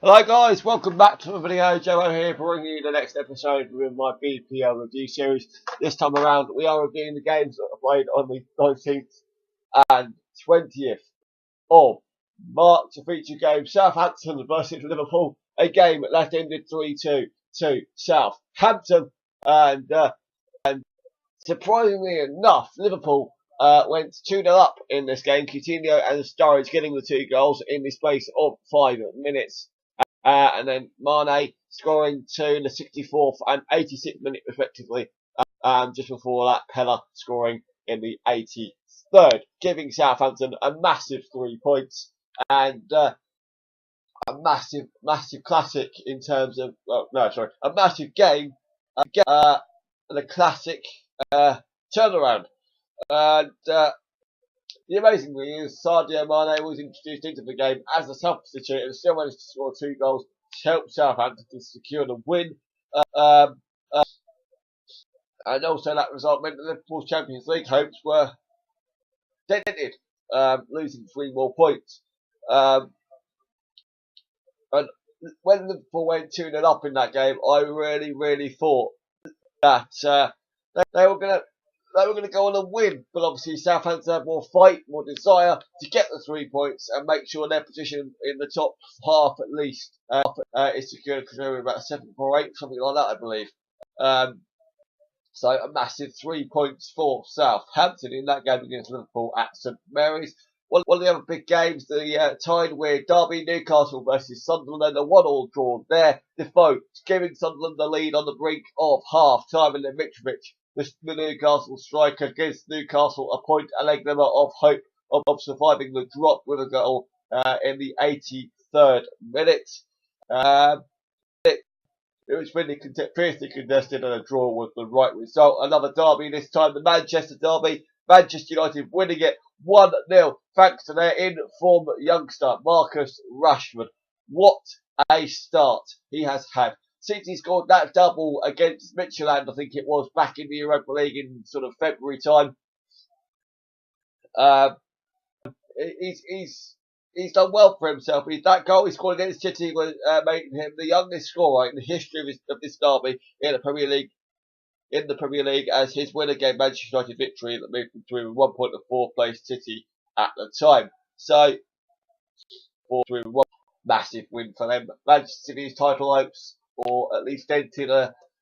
Hello guys, welcome back to the video. Joe here bringing you the next episode with my BPL review series. This time around we are reviewing the games that are played on the 19th and 20th of March. A feature game, Southampton versus Liverpool. A game that ended 3-2 to Southampton. And surprisingly enough, Liverpool went 2-0 up in this game. Coutinho and Sturridge getting the two goals in the space of 5 minutes. And then Mane scoring 2 in the 64th and 86th minute respectively. Just before that, Pella scoring in the 83rd, giving Southampton a massive 3 points and a massive classic in terms of, a massive game, and a classic turnaround. And the amazing thing is Sadio Mane was introduced into the game as a substitute and still managed to score 2 goals to help Southampton to secure the win. And also that result meant that Liverpool's Champions League hopes were dented, losing 3 more points. And when Liverpool went 2-0 up in that game, I really thought that they were going to go on and win, but obviously Southampton had more fight, more desire to get the 3 points and make sure their position in the top half at least is secured, because they were about 7th or 8th, something like that, I believe. So a massive 3 points for Southampton in that game against Liverpool at St Mary's. One of the other big games, the tied with Derby Newcastle versus Sunderland, a 1-1 draw there. Defoe giving Sunderland the lead on the brink of half time, and then Mitrovic, the Newcastle striker, gives Newcastle a point, a leg glimmer of hope of surviving the drop with a goal in the 83rd minute. It was really fiercely contested, and a draw was the right result. Another derby, this time the Manchester derby. Manchester United winning it 1-0 thanks to their in-form youngster, Marcus Rashford. What a start he has had. Since he scored that double against Midtjylland, I think it was, back in the Europa League in sort of February time, he's done well for himself. That goal he scored against City was making him the youngest scorer in the history of this derby in the Premier League, as his winner gave Manchester United victory that moved them to 1 point of 4th place City at the time. So, 4-1, massive win for them. Manchester City's title hopes, or at least dented,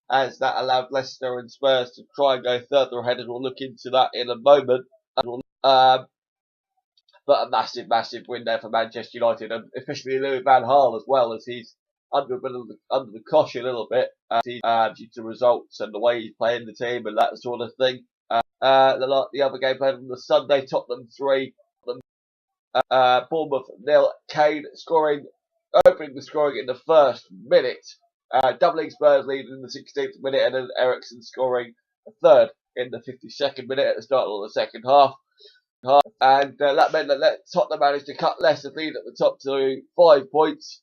as that allowed Leicester and Spurs to try and go further ahead, and we'll look into that in a moment. But a massive win there for Manchester United, and especially Louis van Gaal as well, as he's under the cosh a little bit due to results and the way he's playing the team and that sort of thing. The other game played on the Sunday, Tottenham 3, Bournemouth 0. Kane opening the scoring in the first minute, doubling Spurs lead in the 16th minute, and then Eriksen scoring a third in the 52nd minute at the start of the second half. And that meant that Tottenham managed to cut Leicester's lead at the top to 5 points.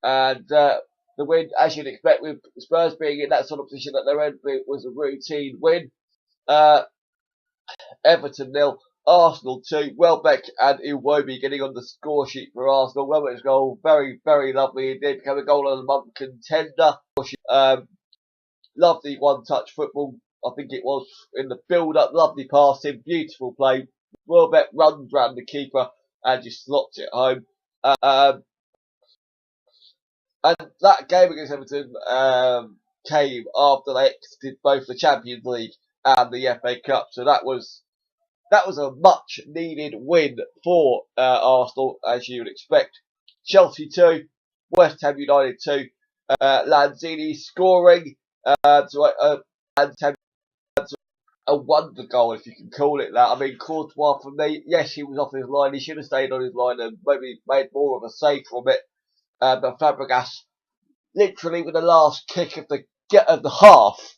And the win, as you'd expect, with Spurs being in that sort of position that they're in, was a routine win. Everton 0, Arsenal 2. Welbeck and Iwobi getting on the score sheet for Arsenal. Welbeck's goal, very lovely indeed. Became a goal of the month contender. Lovely one-touch football, I think it was, in the build-up. Lovely passing, beautiful play. Welbeck runs round the keeper and just slots it home. And that game against Everton came after they exited both the Champions League and the FA Cup. So that was a much needed win for Arsenal, as you would expect. Chelsea 2, West Ham United 2. Lanzini scoring a wonder goal, if you can call it that. I mean, Courtois, for me, yes, he was off his line. He should have stayed on his line and maybe made more of a save from it. But Fabregas, literally with the last kick of the half,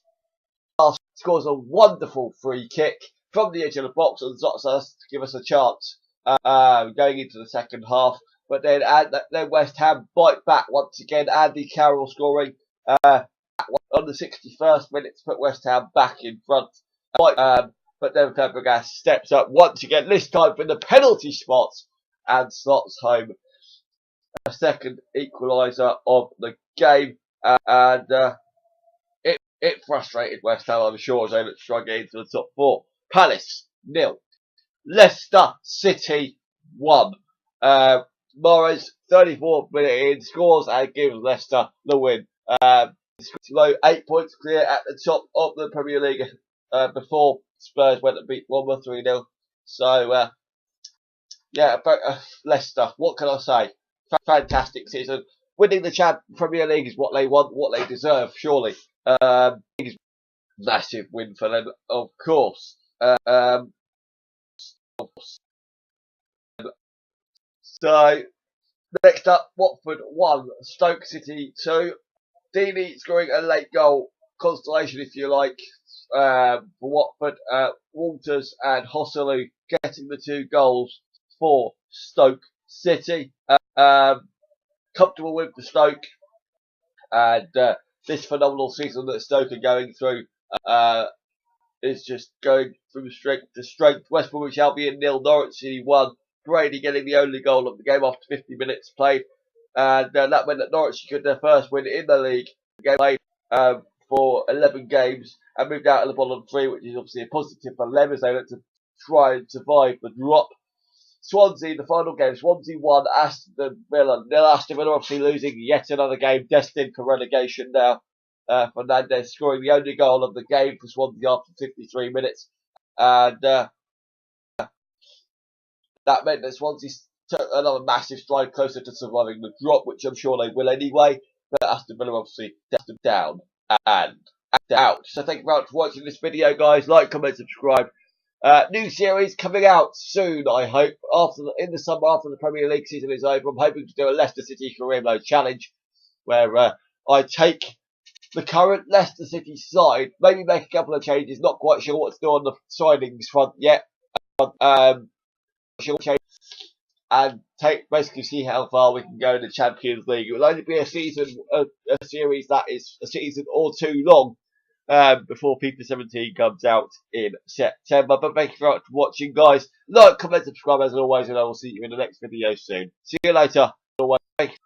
scores a wonderful free kick from the edge of the box and zots us to give us a chance going into the second half. But then West Ham bite back once again. Andy Carroll scoring on the 61st minute to put West Ham back in front. But then Fabregas steps up once again, this time from the penalty spot, and slots home a second equaliser of the game, and it frustrated West Ham, I'm sure, as they looked struggling into the top four. Palace 0, Leicester City 1. Morris, 34th minute in, scores and gives Leicester the win. 8 points clear at the top of the Premier League before Spurs went to beat Bournemouth 3-0. So, Leicester, what can I say? Fantastic season. Winning the Premier League is what they want, what they deserve, surely. Massive win for them, of course. So, next up, Watford 1, Stoke City 2. Deeney scoring a late goal, constellation if you like, for Watford. Walters and Hosselu getting the 2 goals for Stoke City. Comfortable win for Stoke, and this phenomenal season that Stoke are going through is just going from strength to strength. West Bromwich Albion 0, Norwich City 1. Brady getting the only goal of the game after 50 minutes played, and that meant that Norwich secured their first win in the league. The game played for 11 games and moved out of the bottom 3, which is obviously a positive for them as they look to try and survive the drop. Swansea, the final game, Swansea 1, Aston Villa 0. Aston Villa obviously losing yet another game, destined for relegation now. Fernandez scoring the only goal of the game for Swansea after 53 minutes. And that meant that Swansea took another massive stride closer to surviving the drop, which I'm sure they will anyway. But Aston Villa obviously them down and out. So thank you very much for watching this video, guys. Like, comment, subscribe. New series coming out soon, I hope, in the summer after the Premier League season is over. I'm hoping to do a Leicester City Career Mode challenge where I take the current Leicester City side, maybe make a couple of changes, not quite sure what to do on the signings front yet, and basically see how far we can go in the Champions League. It will only be a series that is a season or two long, before FIFA 17 comes out in September. But thank you very much for watching, guys. Like, comment, subscribe as always, and I will see you in the next video soon. See you later. Thank you.